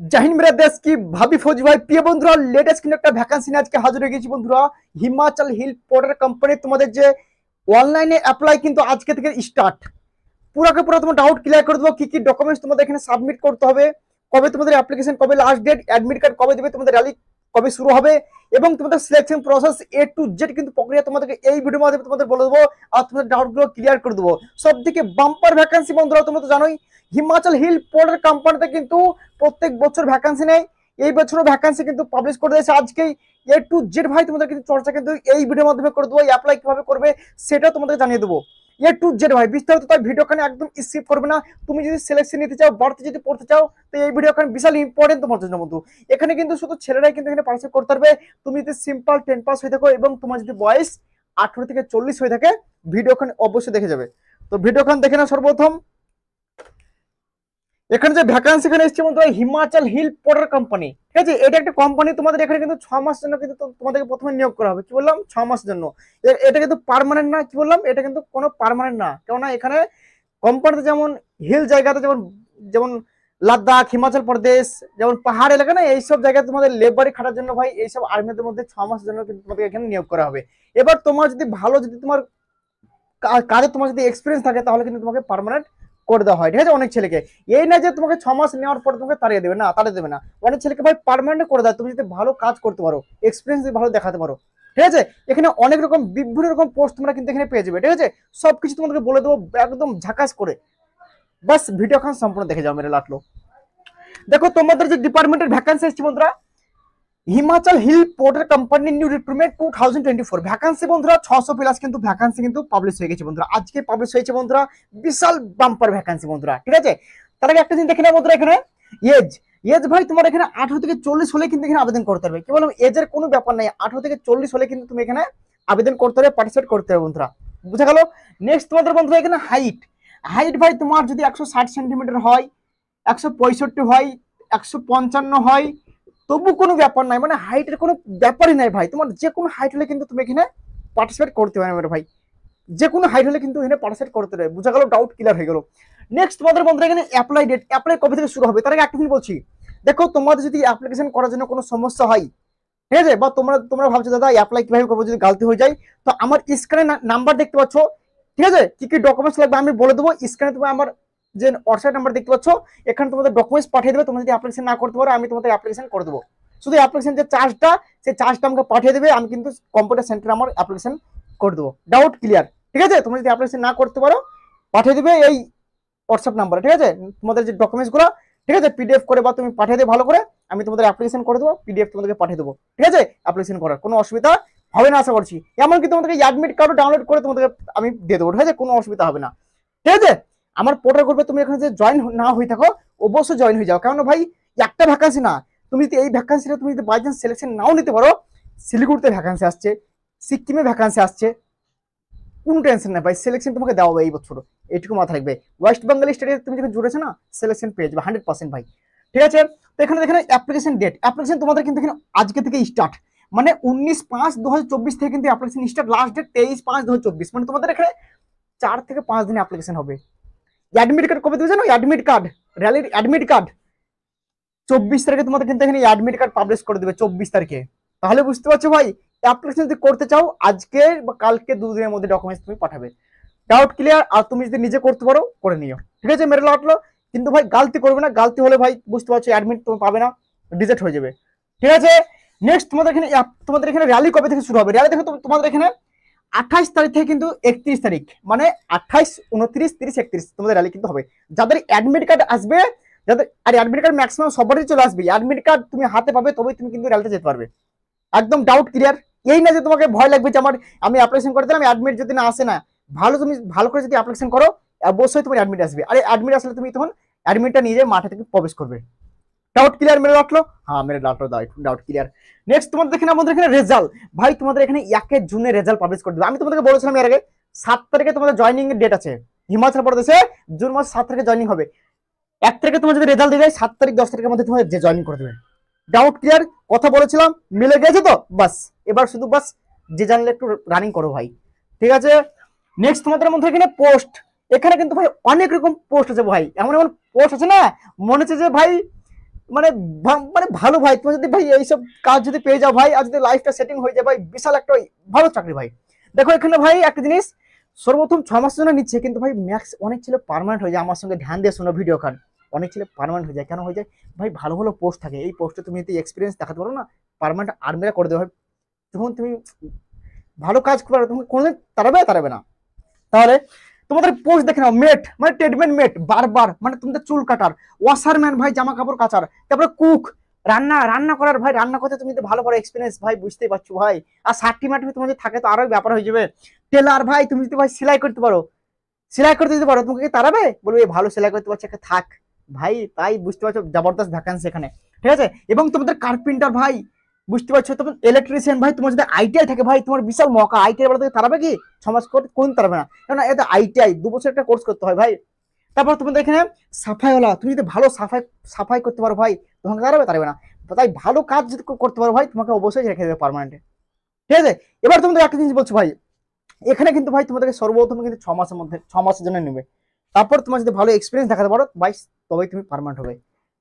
জাহিন মেরা দেশ কি ভাবি ফৌজি ভাই প্রিয় বন্ধুরা লেটেস্ট কিন্তু একটা ভ্যাকান্সি নিয়ে আজকে হাজির হয়ে গেছি বন্ধুরা। হিমাচল হিল পোর্টাল কোম্পানি তোমাদের যে অনলাইনে অ্যাপ্লাই কিন্তু আজকে থেকে স্টার্ট। পুরোকে পুরো তোমার ডাউট ক্লিয়ার করে দেবো, কি কি ডকুমেন্টস তোমাদের এখানে সাবমিট করতে হবে, কবে তোমাদের অ্যাপ্লিকেশন, কবে লাস্ট ডেট, অ্যাডমিট কার্ড কবে দেবে, তোমাদের র্যালি কবে শুরু হবে এবং তোমাদের selection process A to Z কিন্তু প্রক্রিয়া তোমাদেরকে এই ভিডিওর মাধ্যমে তোমাদের বলে দেবো আর তোমাদের ডাউটগুলো ক্লিয়ার করে দেবো। সব থেকে বাম্পার ভ্যাকান্সি বন্ধুরা, তোমরা তো জানোই হিমাচল হিল পোর্টাল কোম্পানিতে কিন্তু প্রত্যেক বছর ভ্যাকান্সি নেই। এই বছরও ভ্যাকান্সি কিন্তু পাবলিশ করে দিয়েছে আজকেই এ টু জেড ভাই। তোমাদের কিন্তু চর্চা কিন্তু এই ভিডিওর মাধ্যমে করে দেবো, অ্যাপ্লাই কিভাবে করবে সেটা তোমাদের জানিয়ে দেবো এ টু জেড ভাই বিস্তারিত। তাই ভিডিওখানে একদম স্কিপ করবে না। তুমি যদি সিলেকশন নিতে চাও, বাড়তি যদি পড়তে চাও, তো এই ভিডিওখানে বিশাল ইম্পর্টেন্ট তোমার জন্য বন্ধু। এখানে কিন্তু শুধু ছেলেরাই কিন্তু এখানে পার্টিসিপেট করতে পারবে। তুমি যদি সিম্পল 10 পাস হয়ে থাকো এবং তোমার যদি বয়স 18 থেকে 40 হয়ে থাকে, ভিডিওখানে অবশ্যই দেখে যাবে। তো ভিডিওখানে দেখে না সর্বপ্রথম এখানে যে ভ্যাকান্সি এখানে এসেছে বন্ধুরা, হিমাচল হিল পোর্টাল কোম্পানি, ঠিক আছে। এটা একটা কোম্পানি, তোমাদের এখানে কিন্তু 6 মাসের জন্য কিন্তু তোমাদেরকে প্রথমে নিয়োগ করা হবে। কি বললাম? 6 মাসের জন্য। এটা কিন্তু পার্মানেন্ট না, কি বললাম, এটা কিন্তু কোনো পার্মানেন্ট না। কেননা এখানে কোম্পানিতে যেমন হিল জায়গাতে যেমন যেমন লাদাখ, হিমাচল প্রদেশ, যেমন পাহাড় এলাকা না, এইসব জায়গায় তোমাদের লেবারি খাটার জন্য ভাই এইসব আর্মিদের মধ্যে 6 মাসের জন্য কিন্তু তোমাদের এখানে নিয়োগ করা হবে। এবার তোমার যদি ভালো, যদি তোমার কাজে তোমার যদি এক্সপিরিয়েন্স থাকে, তাহলে কিন্তু তোমাকে পার্মানেন্ট করে দেওয়া হয়, ঠিক আছে। অনেক ছেলেকে এই না যে তোমাকে 6 মাস নেওয়ার পর তোমাকে তাড়িয়ে দেবে, না তাড়িয়ে দেবে না। অনেক ছেলেকে ভাই পার্মানেন্ট করে দেয়, তুমি যদি ভালো কাজ করতে পারো, এক্সপিরিয়েন্স ভালো দেখাতে পারো, ঠিক আছে। এখানে অনেক রকম বিভিন্ন রকম পোস্ট তোমরা কিন্তু এখানে পেয়ে যাবে, ঠিক আছে। সবকিছু তোমাদেরকে বলে দেবো একদম ঝাকাস করে। বাস ভিডিওখান সম্পূর্ণ দেখে যাও মেরে লাটলো। দেখো তোমাদের যে ডিপার্টমেন্টের ভ্যাকান্সি এসেছে বন্ধুরা, Himachal hill portal company new recruitment 2024 vacancy বন্ধুরা 600 প্লাস কিন্তু ভ্যাকান্সি কিন্তু পাবলিশ হয়ে গেছে বন্ধুরা। আজকে পাবলিশ হয়েছে বন্ধুরা, বিশাল বাম্পার ভ্যাকান্সি বন্ধুরা, ঠিক আছে। তার আগে একটা জিনিস দেখে নাও বন্ধুরা, এখানে এজ এজ ভাই তোমার এখানে 18 থেকে 40 হলে কিন্তু এখানে আবেদন করতে হবে। কি বললাম, এজের কোনো ব্যাপার নাই, 18 থেকে 40 হলে কিন্তু তুমি এখানে আবেদন করতে হবে, পার্টিসিপেট করতে হবে বন্ধুরা, বুঝা গেল। নেক্সট তোমাদের বন্ধুরা এখানে হাইট হাইট ভাই তোমার যদি 160 সেন্টিমিটার হয়, 165 হয়, 155 হয়, তবু কোনো ব্যাপার নাই, মানে হাইটের কোনো ব্যাপারই নাই ভাই। তোমার যে কোনো হাইট হলে কিন্তু তুমি এখানে পার্টিসিপেট করতে পারবে ভাই, যে কোনো হাইট হলে কিন্তু এখানে পার্টিসিপেট করতে পারবে, বুঝা গেল, ডাউট ক্লিয়ার হয়ে গেল। নেক্সট তোমাদের বন্ধুরা এখানে অ্যাপ্লাই ডেট, অ্যাপ্লাই কবে থেকে শুরু হবে তার আগে একটা দিন বলছি। দেখো তোমাদের যদি অ্যাপ্লিকেশন করার জন্য কোনো সমস্যা হয়, ঠিক আছে, বা তোমরা তোমরা ভাবছো দাদা অ্যাপ্লাই কিভাবে করবো যদি গালতি হয়ে যায়, তো আমার স্ক্রিনে নাম্বার দেখতে পাচ্ছ, ঠিক আছে। কি কি ডকুমেন্টস লাগবে আমি বলে দেবো। স্ক্রিনে তুমি আমার যে হোয়াটসঅ্যাপ নাম্বার দেখতে পাচ্ছ, এখানে তোমাদের ডকুমেন্টস পাঠিয়ে দেবে। তোমরা যদি অ্যাপ্লিকেশন না করতে পারো, আমি তোমাদের অ্যাপ্লিকেশন করে দেবো। শুধু অ্যাপ্লিকেশন যে চার্জটা, সেই চার্জটা আমাকে পাঠিয়ে দেবে, আমি কিন্তু কম্পিউটার সেন্টারে আমার অ্যাপ্লিকেশন করে দেবো। ডাউট ক্লিয়ার, ঠিক আছে। তোমরা যদি অ্যাপ্লিকেশন না করতে পারো, পাঠিয়ে দেবে এই হোয়াটসঅ্যাপ নাম্বারে, ঠিক আছে, তোমাদের যে ডকুমেন্টসগুলো, ঠিক আছে, পিডিএফ করে বা তুমি পাঠিয়ে দেবে ভালো করে, আমি তোমাদের অ্যাপ্লিকেশন করে দেবো, পিডিএফ তোমাদেরকে পাঠিয়ে দেবো, ঠিক আছে। অ্যাপ্লিকেশন করার কোনো অসুবিধা হবে না আশা করছি। এমনকি তোমাদেরকে অ্যাডমিট কার্ডও ডাউনলোড করে তোমাদেরকে আমি দিয়ে দেবো, ঠিক আছে, কোনো অসুবিধা হবে না, ঠিক আছে। আমার পোর্টাল গ্রুপে তুমি এখানে যে জয়েন না হয়ে থাকো, অবশ্যই জয়েন হয়ে যাও। কারণ ভাই একটা ভ্যাকান্সি না, তুমি যদি এই ভ্যাকান্সিটা তুমি যদি বাই চান্স সিলেকশন নাও নিতে পারো, শিলিগুড়িতে ভ্যাকান্সি আসছে, সিকিমে ভ্যাকান্সি আসছে, কোনো টেনশন নাই ভাই, সিলেকশন তোমাকে দেওয়া হবে এই বছর, এইটুকু মাথা রাখবে। ওয়েস্ট বেঙ্গল স্টেটে তুমি যখন জুড়েছো না, সিলেকশন পেয়ে যাবে 100% ভাই, ঠিক আছে। তো এখানে দেখেন অ্যাপ্লিকেশন ডেট, অ্যাপ্লিকেশন তোমাদের কিন্তু এখানে আজকে থেকে স্টার্ট, মানে 19/5/2024 থেকে কিন্তু অ্যাপ্লিকেশন স্টার্ট, লাস্ট ডেট 23/5/2024, মানে তোমাদের এখানে 4 থেকে 5 দিনে অ্যাপ্লিকেশন হবে। অ্যাডমিট কার্ড কবে দেবে জানো? অ্যাডমিট কার্ড, র্যালির অ্যাডমিট কার্ড 24 তারিখে তোমাদের কিন্তু এখানে অ্যাডমিট কার্ড পাবলিশ করে দেবে, 24 তারিখে। তাহলে বুঝতে পারছো ভাই, অ্যাপ্লিকেশন যদি করতে চাও আজকে বা কালকে 2 দিনের মধ্যে ডকুমেন্টস তুমি পাঠাবে। Doubt clear? আর তুমি যদি নিজে করতে পারো করে নিও, ঠিক আছে মেরে লাটলো। কিন্তু ভাই গালতি করবে না, গালতি হলে ভাই বুঝতে পারছো অ্যাডমিট তুমি পাবে না, রিজেক্ট হয়ে যাবে, ঠিক আছে। নেক্সট তোমাদের এখানে র্যালি কবে থেকে শুরু হবে? র্যালি দেখো তোমাদের এখানে 28 তারিখ থেকে কিন্তু 31 তারিখ, মানে 28, 29, 30, 31 তোমাদের র্যালি কিন্তু হবে। যাদের অ্যাডমিট কার্ড আসবে, যাদের আর অ্যাডমিট কার্ড ম্যাক্সিমাম সবারই চলে আসবে, অ্যাডমিট কার্ড তুমি হাতে পাবে, তবেই তুমি কিন্তু র্যালিতে যেতে পারবে। একদম ডাউট ক্লিয়ার? এই না যে তোমাকে ভয় লাগবে যে আমি অ্যাপ্লিকেশন করে দিলাম, অ্যাডমিট যদি না আসে না, তুমি ভালো করে যদি অ্যাপ্লিকেশন করো, অবশ্যই তোমার অ্যাডমিট আসবে। আরে অ্যাডমিট আসলে তুমি তখন অ্যাডমিটটা নিয়ে মাঠে থেকে প্রবেশ করবে। ডাউট ক্লিয়ার মেরে রাখলো? হ্যাঁ মেরে রাখলো, ডাউট ক্লিয়ার। নেক্সট তোমাদের এখানে আমাদের এখানে রেজাল্ট, ভাই তোমাদের এখানে 1 জুনে রেজাল্ট পাবলিশ করে দেবে। আমি তোমাদেরকে বলেছিলাম এর আগে 7 তারিখে তোমাদের জয়নিং এর ডেট আছে, হিমাচল প্রদেশে জুন মাস 7 তারিখে জয়নিং হবে। 1 তারিখে তোমার যদি রেজাল্ট দিয়ে যায়, 7 তারিখ 10 তারিখের মধ্যে তোমার যে জয়নিং করে দেবে। Doubt clear? কথা বলেছিলাম মিলে গেছে তো, বাস এবার শুধু বাস যে জানলে একটু রানিং করো ভাই, ঠিক আছে। নেক্সট তোমাদের মধ্যে এখানে পোস্ট, এখানে কিন্তু ভাই অনেক রকম পোস্ট আছে ভাই, এমন এমন পোস্ট আছে না, মনে হচ্ছে যে ভাই মানে মানে ভালো ভাই, তুমি যদি ভাই এইসব কাজ যদি পেয়ে যাও ভাই, আর যদি লাইফটা সেটিং হয়ে যায় ভাই, বিশাল একটা ভালো চাকরি ভাই। দেখো এখানে ভাই একটা জিনিস, সর্বপ্রথম 6 মাসের জন্য নিচ্ছে, কিন্তু ভাই ম্যাক্স অনেক ছেলে পার্মানেন্ট হয়ে যায়। আমার সঙ্গে ধ্যান দিয়ে শোনো ভিডিও খান, অনেক ছেলে পার্মানেন্ট হয়ে যায়। কেন হয়ে যায় ভাই? ভালো ভালো পোস্ট থাকে, এই পোস্টে তুমি যদি এক্সপিরিয়েন্স দেখাতে পারো না, পার্মানেন্ট আর্মিরা করে দেবে। যখন তুমি ভালো কাজ করবে, তুমি কোনোদিন তাড়াবে না। তাহলে তোমাদের পোস্ট দেখে নাও, মেট মানে ট্রিটমেন্ট মেট, বারবার মানে তোমাদের চুল কাটার, ওয়াশারম্যান ভাই জামা কাপড় কাচার, তারপরে কুক, রান্না করার ভাই, রান্না করতে তুমি তো ভালো করে এক্সপিরিয়েন্স ভাই, বুঝতেই পারছো ভাই। আর সার্টিফিকেট তোমাদের থাকে তো আরো ব্যাপার হয়ে যাবে। টেলার ভাই, তুমি যদি ভাই সেলাই করতে পারো, সেলাই করতে যদি পারো, তোমাকে তাড়াবে? বলবে ভালো সেলাই করতে পারছে, থাক ভাই। তাই বুঝতে পারছো জবরদস্ত ভ্যাকান্সি এখানে, ঠিক আছে। এবং তোমাদের কার্পেন্টার ভাই, বুঝতে পারছো, তোমার ইলেকট্রিশিয়ান ভাই, তোমার যদি আইটিআই থাকে ভাই, তোমার বিশাল মকা। আইটিআই বলতে তাড়াবে কি? 6 মাস কোন তাড়াবে না, কারণ এটা আইটিআই 2 বছর একটা কোর্স করতে হয় ভাই। তারপর তোমাদের এখানে সাফাইওয়ালা, তুমি যদি ভালো সাফাই করতে পারো ভাই, তোমাকে তাড়াবে না। তাই ভালো কাজ যদি করতে পারো ভাই, তোমাকে অবশ্যই রেখে দেবে পার্মানেন্টে, ঠিক আছে। এবার তোমাদের একটা জিনিস বলছো ভাই, এখানে কিন্তু ভাই তোমাদেরকে সর্বপ্রথম কিন্তু 6 মাসের মধ্যে 6 মাসের জন্য নেবে। তারপর তোমার যদি ভালো এক্সপিরিয়েন্স দেখাতে পারো ভাই, তবেই তুমি পার্মানেন্ট হবে,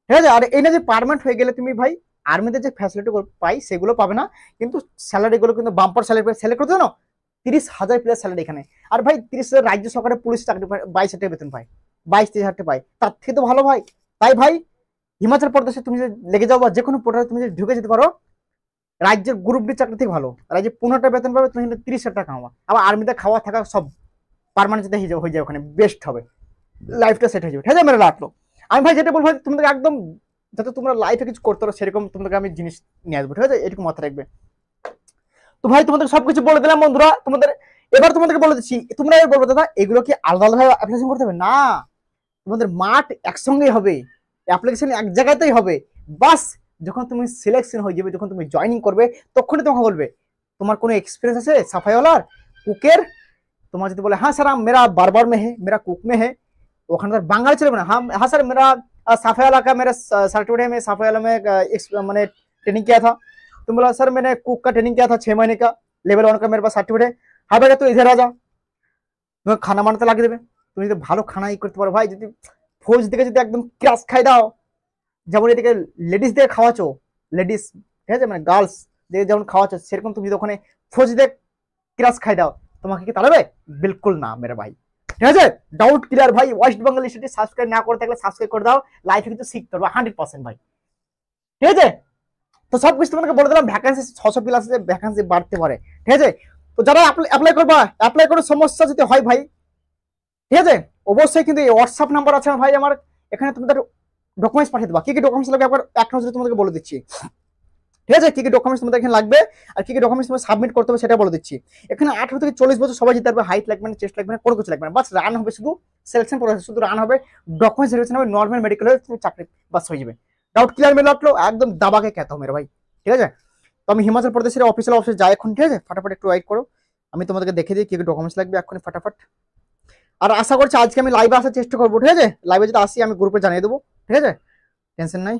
ঠিক আছে। আর এই না যে পার্মানেন্ট হয়ে গেলে তুমি ভাই আর্মিতে যে ফ্যাসিলিটি পাই সেগুলো পাবে না, কিন্তু স্যালারিগুলো কিন্তু বাম্পার স্যালারি পাই। স্যালারি করতে জানো 30,000 প্লাস স্যালারি এখানে। আর ভাই 30,000 রাজ্য সরকারের পুলিশ চাকরি পায়, 22,000 টাকা বেতন পায়, 22-23,000 টাকা পায়, তার থেকে তো ভালো ভাই। তাই ভাই হিমাচল প্রদেশে তুমি যদি লেগে যাও, বা যে কোনো পোর্টালে তুমি যদি ঢুকে যেতে পারো, রাজ্যের গ্রুপ ডি চাকরি থেকে ভালো, রাজ্যে 15টা বেতন পাবে, তুমি কিন্তু 30,000 টাকা কামাবা। আবার আর্মিতে খাওয়া থাকা সব পার্মানেন্ট যদি হয়ে যায়, ওখানে বেস্ট হবে, লাইফটা সেট হয়ে যাবে, ঠিক আছে মেরে রাখলো। আমি ভাই যেটা বলবো তোমাদের একদম, যাতে তোমরা লাইফে কিছু করতে পারো সেরকম তোমাদেরকে আমি জিনিস নিয়ে আসবো, ঠিক আছে, এটুকু মাথায় রাখবে। তো ভাই তোমাদের সবকিছু বলে দিলাম বন্ধুরা, তোমাদের এবার তোমাদেরকে বলে দিচ্ছি, তোমরা এবার বলবো দাদা এগুলো কি আলাদা আলাদা অ্যাপ্লিকেশন করতে হবে না, তোমাদের মাঠ একসঙ্গেই হবে, অ্যাপ্লিকেশন এক জায়গাতেই হবে। বাস যখন তুমি সিলেকশন হয়ে যাবে, যখন তুমি জয়েনিং করবে, তখনই তোমাকে বলবে তোমার কোনো এক্সপিরিয়েন্স আছে সাফাইওয়ালার, কুকের। তোমার যদি বলে হ্যাঁ স্যার मेरा बार में है, मेरा कुक में है, ওখানে তার বাঙালি চলবে না। हाँ हाँ सर मेरा साफाइवाला का मेरा सर्टिफिकेट है, मैं साफाइवाला में मैंने ट्रेनिंग किया था। तुम बोला सर मैंने कुक का ट्रेनिंग किया था 6 महीने का, लेवल 1 का मेरे पास सर्टिफिकेट है। हाँ बेटा तो इधर आ जा, তুমি খানা বানাতে লাগিয়ে দেবে। তুমি যদি ভালো খানাই করতে পারো ভাই, যদি ফৌজ দিকে যদি একদম ক্রাশ খাই দাও, যেমন এদিকে লেডিস দিয়ে খাওয়াছো, লেডিস ঠিক আছে মানে গার্লস দিয়ে যেমন খাওয়াছো, সেরকম তুমি যদি ওখানে ফৌজ দিয়ে ক্রাশ খাই দাও, তোমাকে কি তাড়াবে? বিলকুল না মেরে ভাই, ঠিক আছে। ডাউট ক্লিয়ার ভাই? ওয়েস্ট বেঙ্গল ইনস্টিটিউট সাবস্ক্রাইব না করে থাকলে সাবস্ক্রাইব করে দাও, লাইফে কিন্তু শিখতে পারবে 100% ভাই, ঠিক আছে। তো সব কিছু তোমাকে বলে দিলাম, ভ্যাকেন্সি 600 প্লাস আছে, ভ্যাকেন্সি বাড়তে পারে, ঠিক আছে। তো যারা অ্যাপ্লাই করবা, অ্যাপ্লাই করে সমস্যা যদি হয় ভাই, ঠিক আছে, অবশ্যই কিন্তু এই হোয়াটসঅ্যাপ নাম্বার আছে ভাই আমার, এখানে তোমাদের ডকুমেন্টস পাঠিয়ে দেবা। কি কি ডকুমেন্টস লাগবে একবার এক নজরে তোমাদেরকে বলে দিচ্ছি, ঠিক আছে। কি কি ডকুমেন্টস তোমাদের এখানে লাগবে আর কি কি ডকুমেন্টস তোমাদের সাবমিট করতে হবে সেটা বলে দিচ্ছি। এখানে 18 থেকে 40 বছর সবাই যেতে পারবে, হাইট লাগবে না, চেস্ট লাগবে না, কোনো কিছু লাগবে না, বাস রান হবে শুধু সিলেকশন প্রসেস, শুধু রান হবে, ডকুমেন্টস ভেরিফিকেশন হবে, নর্মাল মেডিকেল হয়ে তুমি চাকরি বাস হয়ে যাবে। ডাউট ক্লিয়ার মেরে রাখলো, একদম দাবাকে कहता हूं मेरे भाई, ঠিক আছে। তো আমি হিমাচল প্রদেশের অফিসিয়াল অফিসে যাই এখন, ঠিক আছে, ফটাফট একটু ওয়েট করো, আমি তোমাদেরকে দেখে দিই কি কি ডকুমেন্টস লাগবে এখন ফটাফট। আর আশা করছি আজকে আমি লাইভে আসার চেষ্টা করবো, ঠিক আছে, লাইভে যদি আসি আমি গ্রুপে জানিয়ে দেবো, ঠিক আছে, টেনশন নাই।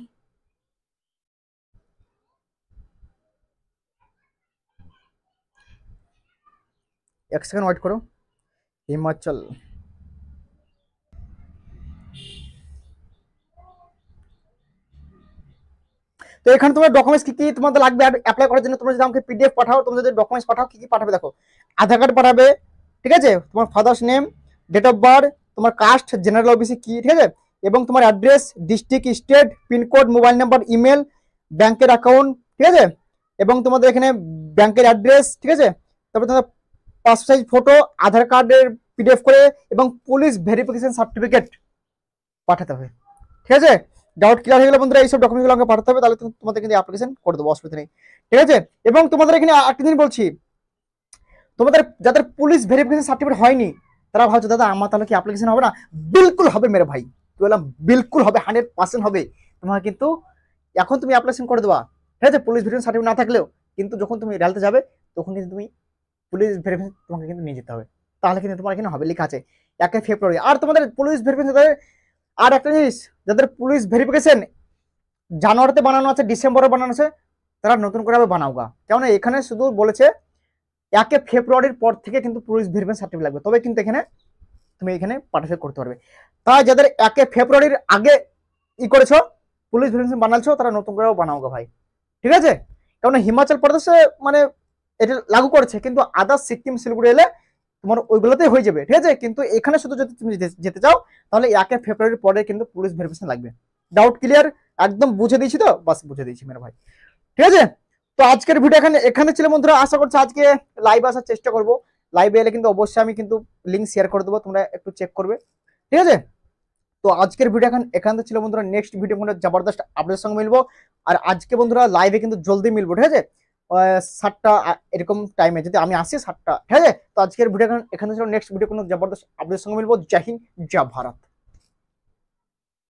এক সেকেন্ড ওয়েট করো। হিমাচল, তো এখানে তোমার ডকুমেন্টস কি কি তোমাদের লাগবে অ্যাপ্লাই করার জন্য, তোমরা যদি আমাকে পিডিএফ পাঠাও, তোমরা যদি ডকুমেন্টস পাঠাও, কি কি পাঠাবে দেখো, আধার কার্ড পাঠাবে, ঠিক আছে, তোমার father's name, date of birth, তোমার কাস্ট, জেনারেল ওবিসি কি, ঠিক আছে, এবং তোমার address, district, state, pincode, mobile number, email, ব্যাংকের অ্যাকাউন্ট, ঠিক আছে, এবং তোমাদের এখানে ব্যাংকের অ্যাড্রেস, ঠিক আছে, তারপর তোমার পাসপোর্ট সাইজ ফটো, আধার কার্ডের পিডিএফ করে, এবং পুলিশ ভেরিফিকেশন সার্টিফিকেট পাঠাতে হবে, ঠিক আছে। ডাউট ক্লিয়ার হয়ে গেল বন্ধুরা, এইসব ডকুমেন্টগুলো আমাকে পাঠাতে হবে, তাহলে তোমাদের কিন্তু অ্যাপ্লিকেশন করে দেবো, অসুবিধা নেই, ঠিক আছে। এবং তোমাদের এখানে একটা দিন বলছি, তোমাদের যাদের পুলিশ ভেরিফিকেশন সার্টিফিকেট হয়নি, তারা ভাবছো দাদা আমার তাহলে কি অ্যাপ্লিকেশন হবে না? বিলকুল হবে মেরে ভাই, বললাম বিলকুল হবে, 100% হবে। তোমার কিন্তু এখন তুমি অ্যাপ্লিকেশন করে দেবা, ঠিক আছে, পুলিশ ভেরিফিকেশন সার্টিফিকেট না থাকলেও, কিন্তু যখন তুমি রেলতে যাবে তখন কিন্তু তুমি পুলিশ ভেরিফিকেশন তোমাকে কিন্তু নিয়ে যেতে হবে, তাহলে কিন্তু তোমার এখানে হবে, লেখা আছে 1 ফেব্রুয়ারি। আর তোমাদের পুলিশ ভেরিফিকেশন, আর একটা জিনিস, যাদের পুলিশ ভেরিফিকেশন জানুয়ারিতে বানানো আছে, ডিসেম্বরে বানানো আছে, তারা নতুন করে বানাওগা, কেন এখানে শুধু বলেছে 1 ফেব্রুয়ারির পর থেকে কিন্তু পুলিশ ভেরিফিকেশন সার্টিফিকেট লাগবে, তবে কিন্তু এখানে তুমি এখানে পার্টিসিপেট করতে পারবে। তাই যাদের 1 ফেব্রুয়ারির আগে ই করেছো, পুলিশ ভ্যাকেন্সি বানালছো তারা নতুন করেও বানাও গো ভাই, ঠিক আছে? কারণ হিমাচল প্রদেশে মানে এটা লাগু করেছে, কিন্তু আদার্স সিকিম শিলিগুড়ি এলে তোমার ওইগুলোতেই হয়ে যাবে, ঠিক আছে? কিন্তু এখানে শুধু যদি তুমি যেতে চাও তাহলে 1 ফেব্রুয়ারির পরে কিন্তু পুলিশ ভেরিফিকেশন লাগবে। Doubt clear? একদম বুঝে দিয়েছি তো? বাস বুঝে দিয়েছি মেরে ভাই, ঠিক আছে? তো আজকের ভিডিও এখানে ছিল বন্ধুরা। আশা করছি আজকে লাইভে আসার চেষ্টা করবো। লাইভে এলে কিন্তু অবশ্যই আমি কিন্তু লিঙ্ক শেয়ার করে দেবো, তোমরা একটু চেক করবে, ঠিক আছে? তো আজকের ভিডিও এখানে ছিল বন্ধুরা। নেক্সট ভিডিও কোনো জবরদস্ত আপডেটের সঙ্গে মিলবো। আর আজকে বন্ধুরা লাইভে কিন্তু জলদি মিলবো, ঠিক আছে? 7টা এরকম টাইমে যদি আমি আসি 7টা, ঠিক আছে? তো আজকের ভিডিও এখানে ছিল। নেক্সট ভিডিও কোনো জবরদস্ত আপডেটের সঙ্গে মিলবো। জয় হিন্দ, জয় ভারত।